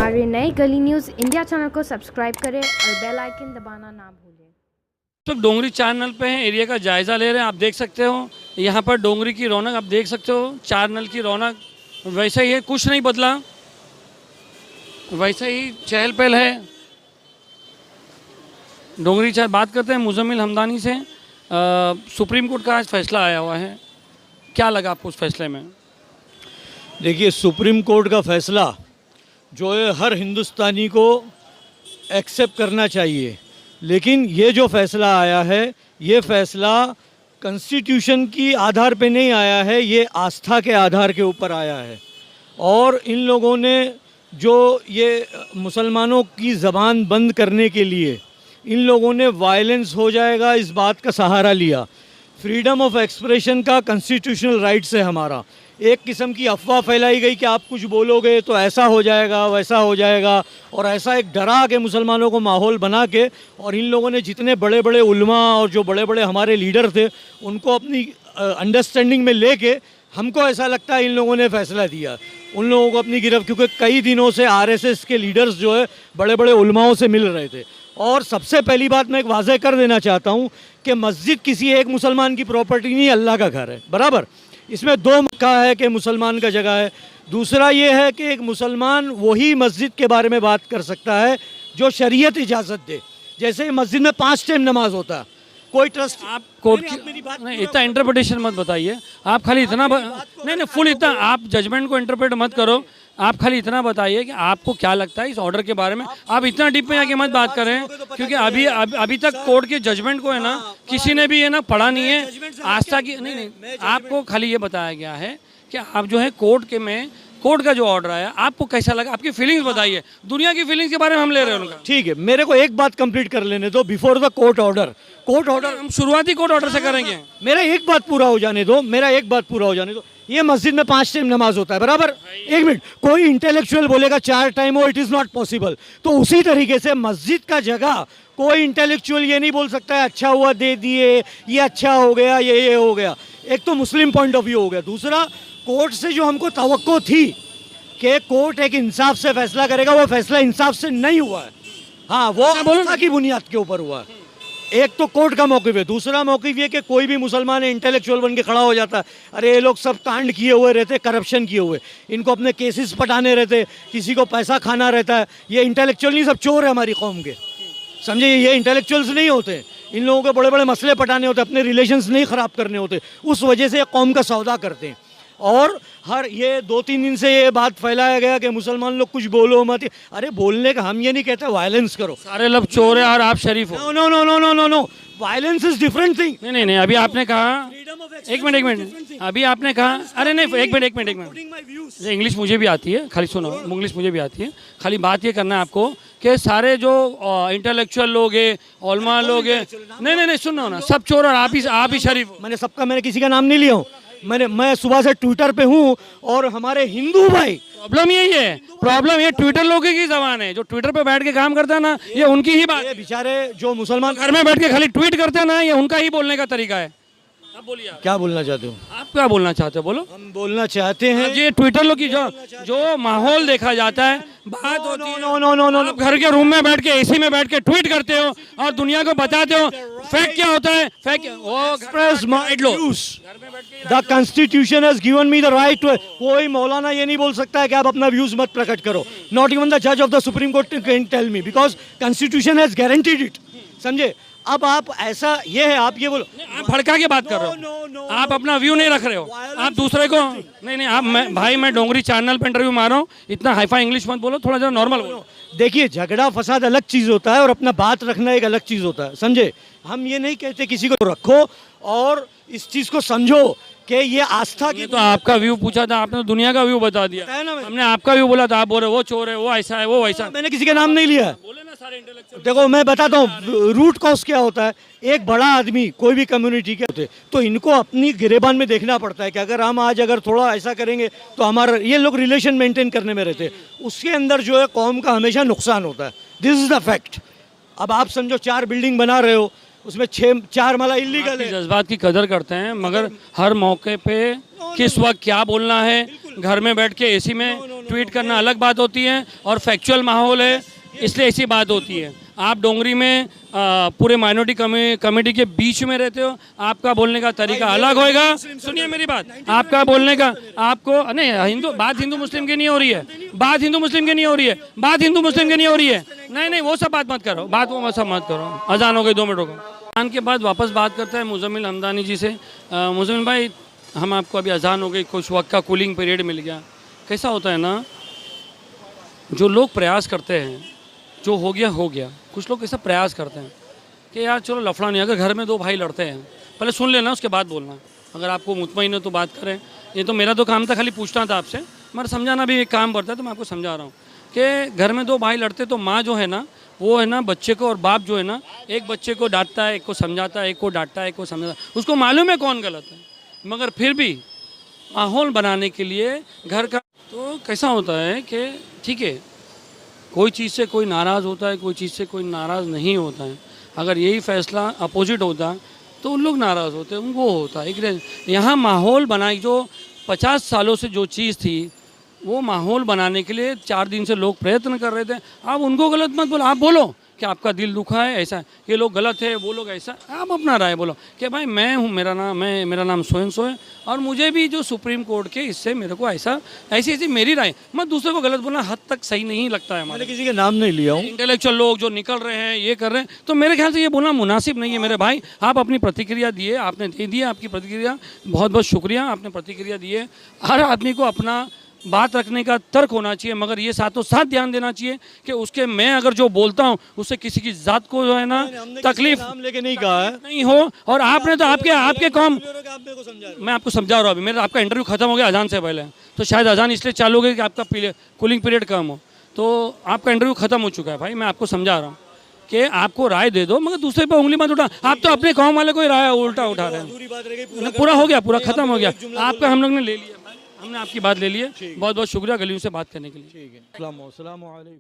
हमारे नए गली न्यूज़ इंडिया चैनल को सब्सक्राइब करें और बेल आइकन दबाना ना भूलें। तो डोंगरी चैनल पे हैं, एरिया का जायज़ा ले रहे हैं। आप देख सकते हो यहाँ पर डोंगरी की रौनक आप देख सकते हो। चार नल की रौनक वैसे ही है, कुछ नहीं बदला, वैसे ही चहल पहल है। डोंगरी चाय बात करते हैं मुजम्मिल हमदानी से। सुप्रीम कोर्ट का आज फैसला आया हुआ है, क्या लगा आपको उस फैसले में? देखिए, सुप्रीम कोर्ट का फैसला जो है हर हिंदुस्तानी को एक्सेप्ट करना चाहिए, लेकिन ये जो फैसला आया है ये फैसला कॉन्स्टिट्यूशन की आधार पे नहीं आया है, ये आस्था के आधार के ऊपर आया है। और इन लोगों ने जो ये मुसलमानों की ज़बान बंद करने के लिए इन लोगों ने वायलेंस हो जाएगा इस बात का सहारा लिया। फ्रीडम ऑफ एक्सप्रेशन का कॉन्स्टिट्यूशनल राइट्स है हमारा। एक किस्म की अफवाह फैलाई गई कि आप कुछ बोलोगे तो ऐसा हो जाएगा वैसा हो जाएगा, और ऐसा एक डरा के मुसलमानों को माहौल बना के, और इन लोगों ने जितने बड़े बड़े उलमा और जो बड़े बड़े हमारे लीडर थे उनको अपनी अंडरस्टैंडिंग में लेके हमको ऐसा लगता है इन लोगों ने फैसला दिया उन लोगों को अपनी गिरफ्त, क्योंकि कई दिनों से आरएसएस के लीडर्स जो है बड़े बड़े उलमाओं से मिल रहे थे। और सबसे पहली बात मैं एक वाज़ेह कर देना चाहता हूँ कि मस्जिद किसी एक मुसलमान की प्रॉपर्टी नहीं, अल्लाह का घर है, बराबर। इसमें दो मक्का है कि मुसलमान का जगह है। दूसरा ये है कि एक मुसलमान वही मस्जिद के बारे में बात कर सकता है जो शरीयत इजाज़त दे। जैसे मस्जिद में 5 टाइम नमाज होता है, कोई ट्रस्ट आप कोर्ट की नहीं, इतना इंटरप्रिटेशन मत बताइए। आप खाली इतना नहीं फुल इतना आप जजमेंट को इंटरप्रेट मत करो। आप खाली इतना बताइए कि आपको क्या लगता है इस ऑर्डर के बारे में। आप इतना डीप में आके मत बात करें, क्योंकि अभी तक कोर्ट के जजमेंट को है ना किसी ने भी है ना पढ़ा नहीं है। आस्था की नहीं, आपको खाली ये बताया गया है कि आप जो है कोर्ट का जो ऑर्डर आया आपको कैसा लगा, आपकी फीलिंग्स बताइए। दुनिया की फीलिंग्स के बारे में हम ले रहे हैं उनका। ठीक है, मेरे को एक बात कंप्लीट कर लेने दो। बिफोर द कोर्ट ऑर्डर हम शुरुआती कोर्ट ऑर्डर से करेंगे। मेरा एक बात पूरा हो जाने दो। ये मस्जिद में 5 टाइम नमाज होता है, बराबर। एक मिनट, कोई इंटेलेक्चुअल बोलेगा 4 टाइम हो, इट इज़ नॉट पॉसिबल। तो उसी तरीके से मस्जिद का जगह कोई इंटेलेक्चुअल ये नहीं बोल सकता है अच्छा हुआ दे दिए, ये अच्छा हो गया, ये हो गया। एक तो मुस्लिम पॉइंट ऑफ व्यू हो गया। दूसरा, कोर्ट से जो हमको तवक्को थी कि कोर्ट एक इंसाफ से फैसला करेगा, वो फैसला इंसाफ से नहीं हुआ है। हाँ, वो आस्था की बुनियाद के ऊपर हुआ है। एक तो कोर्ट का मौक़िफ़ है। दूसरा मौक़िफ़ ये कि कोई भी मुसलमान इंटेलेक्चुअल बन के खड़ा हो जाता है, अरे ये लोग सब कांड किए हुए रहते, करप्शन किए हुए, इनको अपने केसेस पटाने रहते, किसी को पैसा खाना रहता है। ये इंटेलेक्चुअल नहीं, सब चोर है हमारी कौम के, समझे। ये इंटेलेक्चुअल्स नहीं होते, इन लोगों के बड़े बड़े मसले पटाने होते, अपने रिलेशंस नहीं ख़राब करने होते। उस वजह से कौम का सौदा करते हैं। और हर ये 2-3 दिन से ये बात फैलाया गया कि मुसलमान लोग कुछ बोलो मत। अरे बोलने का हम ये नहीं कहते वायलेंस करो, सारे लोग चोर है और आप शरीफ हो। No, violence is different thing. नहीं, अभी आपने कहा एक मिनट अभी आपने कहा, अरे नहीं एक मिनट, इंग्लिश मुझे भी आती है, खाली सुनो, इंग्लिश मुझे भी आती है। खाली बात ये करना है आपको कि सारे जो इंटेलेक्चुअल लोग हैं, उलमा लोग हैं, नहीं सुनो ना, सब चोर और आप ही शरीफ हो। मैंने किसी का नाम नहीं लिया हूँ। मैं सुबह से ट्विटर पे हूँ, और हमारे हिंदू भाई, प्रॉब्लम यही है, प्रॉब्लम ये ट्विटर लोगों की जबान है। जो ट्विटर पे बैठ के काम करता है ना, ये उनकी ही बात है। बेचारे जो मुसलमान घर में बैठ के खाली ट्वीट करते हैं ना, ये उनका ही बोलने का तरीका है। अब बोलिए, क्या बोलना चाहते हो? आप क्या बोलना चाहते हो, बोलो। हम बोलना चाहते हैं ये ट्विटर लोग की जो माहौल देखा जाता है, बात होती है। नो, आप घर के रूम में बैठ के एसी में बैठ के ट्वीट करते हो और दुनिया को बताते हो। फैक्ट क्या होता है? Fact express my views. The constitution has given me the right to. कोई मौलाना ये नहीं बोल सकता है कि आप अपना व्यूज मत प्रकट करो। नॉट इवन द जज of the supreme court can tell me, because constitution has guaranteed it, समझे। अब आप ऐसा ये है, आप ये बोलो, आप भड़का के बात कर रहे हो, आप अपना व्यू नहीं रख रहे हो, आप दूसरे को नहीं आप मैं डोंगरी चैनल पे इंटरव्यू मार रहा हूँ, इतना हाईफाई इंग्लिश मत बोलो, थोड़ा जरा नॉर्मल बोलो। देखिए, झगड़ा फसाद अलग चीज़ होता है और अपना बात रखना एक अलग चीज़ होता है, समझे। हम ये नहीं कहते किसी को रखो, और इस चीज़ को समझो कि ये आस्था की। तो आपका व्यू पूछा था, आपने तो दुनिया का व्यू बता दिया। हमने आपका व्यू बोला था, आप बोल रहे वो चोर है, वो ऐसा है, वो वैसा। मैंने किसी का नाम नहीं लिया। देखो, मैं बताता हूँ रूट कॉज क्या होता है। एक बड़ा आदमी कोई भी कम्युनिटी के होते, तो इनको अपनी गिरेबान में देखना पड़ता है कि अगर हम आज थोड़ा ऐसा करेंगे तो हमारा, ये लोग रिलेशन मेंटेन करने में रहते, उसके अंदर जो है कौम का हमेशा नुकसान होता है। This is the fact. अब आप समझो 4 बिल्डिंग बना रहे हो, उसमें 4 माला इलीगल है। जज्बात की कदर करते हैं, मगर हर मौके पे किस वक्त क्या बोलना है, घर में बैठ के एसी में ट्वीट करना अलग बात होती है और फैक्चुअल माहौल है इसलिए ऐसी बात होती है। आप डोंगरी में पूरे माइनॉरिटी कम्युनिटी के बीच में रहते हो, आपका बोलने का तरीका अलग होएगा। सुनिए मेरी बात, आपका बोलने का आपको नहीं बात हिंदू मुस्लिम की नहीं हो रही है, बात हिंदू मुस्लिम की नहीं हो रही है, बात हिंदू मुस्लिम की नहीं हो रही है। नहीं वो सब बात मत करो, बात वो सब मत करो। अजान हो गई 2 मिनट को। अजान के बाद वापस बात करते हैं मुजम्मिल हमदानी जी से। मुजम्मिल भाई, हम आपको अभी अजान हो गई, कुछ वक्त का कूलिंग पीरियड मिल गया। कैसा होता है ना, जो लोग प्रयास करते हैं, जो हो गया, कुछ लोग ऐसा प्रयास करते हैं कि यार चलो लफड़ा नहीं, अगर घर में 2 भाई लड़ते हैं पहले सुन लेना उसके बाद बोलना, अगर आपको मुतमईन हो तो बात करें। ये तो मेरा तो काम था खाली पूछना था आपसे, मगर समझाना भी एक काम पड़ता है, तो मैं आपको समझा रहा हूँ कि घर में 2 भाई लड़ते तो माँ जो है ना वो है ना बच्चे को, और बाप जो है ना एक बच्चे को डांटता है, एक को समझाता है, एक को डांटता है, एक को समझाता है, उसको मालूम है कौन गलत है, मगर फिर भी माहौल बनाने के लिए घर का। तो कैसा होता है कि ठीक है, कोई चीज़ से कोई नाराज़ होता है, कोई चीज़ से कोई नाराज़ नहीं होता है। अगर यही फैसला अपोजिट होता तो उन लोग नाराज़ होते, उनको होता है। यहाँ माहौल बनाई, जो 50 सालों से जो चीज़ थी वो माहौल बनाने के लिए 4 दिन से लोग प्रयत्न कर रहे थे। आप उनको गलत मत बोलो, आप बोलो कि आपका दिल दुखा है, ऐसा ये लोग गलत है, वो लोग ऐसा, आप अपना राय बोलो कि भाई मैं हूँ, मेरा नाम सोएन सो है, और मुझे भी जो सुप्रीम कोर्ट के इससे मेरे को ऐसी मेरी राय, मत दूसरे को गलत बोलना हद तक सही नहीं लगता है। मैंने किसी के नाम नहीं लिया हूँ। इंटेलेक्चुअल लोग जो निकल रहे हैं, ये कर रहे हैं, तो मेरे ख्याल से ये बोलना मुनासिब नहीं है। मेरे भाई, आप अपनी प्रतिक्रिया दिए, आपने दे दी आपकी प्रतिक्रिया, बहुत बहुत शुक्रिया, आपने प्रतिक्रिया दिए। हर आदमी को अपना बात रखने का तर्क होना चाहिए, मगर ये साथों साथ ध्यान देना चाहिए कि उसके मैं अगर जो बोलता हूँ उससे किसी की जात को जो है ना तकलीफ नाम लेके नहीं कहा है, नहीं हो। और आपने तो आपके कौम, मैं आपको समझा रहा हूँ अभी, मेरा आपका इंटरव्यू खत्म हो गया अजान से पहले, तो शायद अजान इसलिए चालू हो गई कि आपका कूलिंग पीरियड कम हो, तो आपका इंटरव्यू खत्म हो चुका है भाई। मैं आपको समझा रहा हूँ कि आपको राय दे दो, मगर दूसरे पे उंगली मत उठा। आप तो अपने कौम वाले को ही राय उल्टा उठा रहे हैं। पूरा हो गया, पूरा खत्म हो गया, आपका हम लोग ने ले लिया, हमने आपकी बात ले ली है। बहुत बहुत शुक्रिया गलियों से बात करने के लिए। ठीक है, अस्सलाम वालेकुम।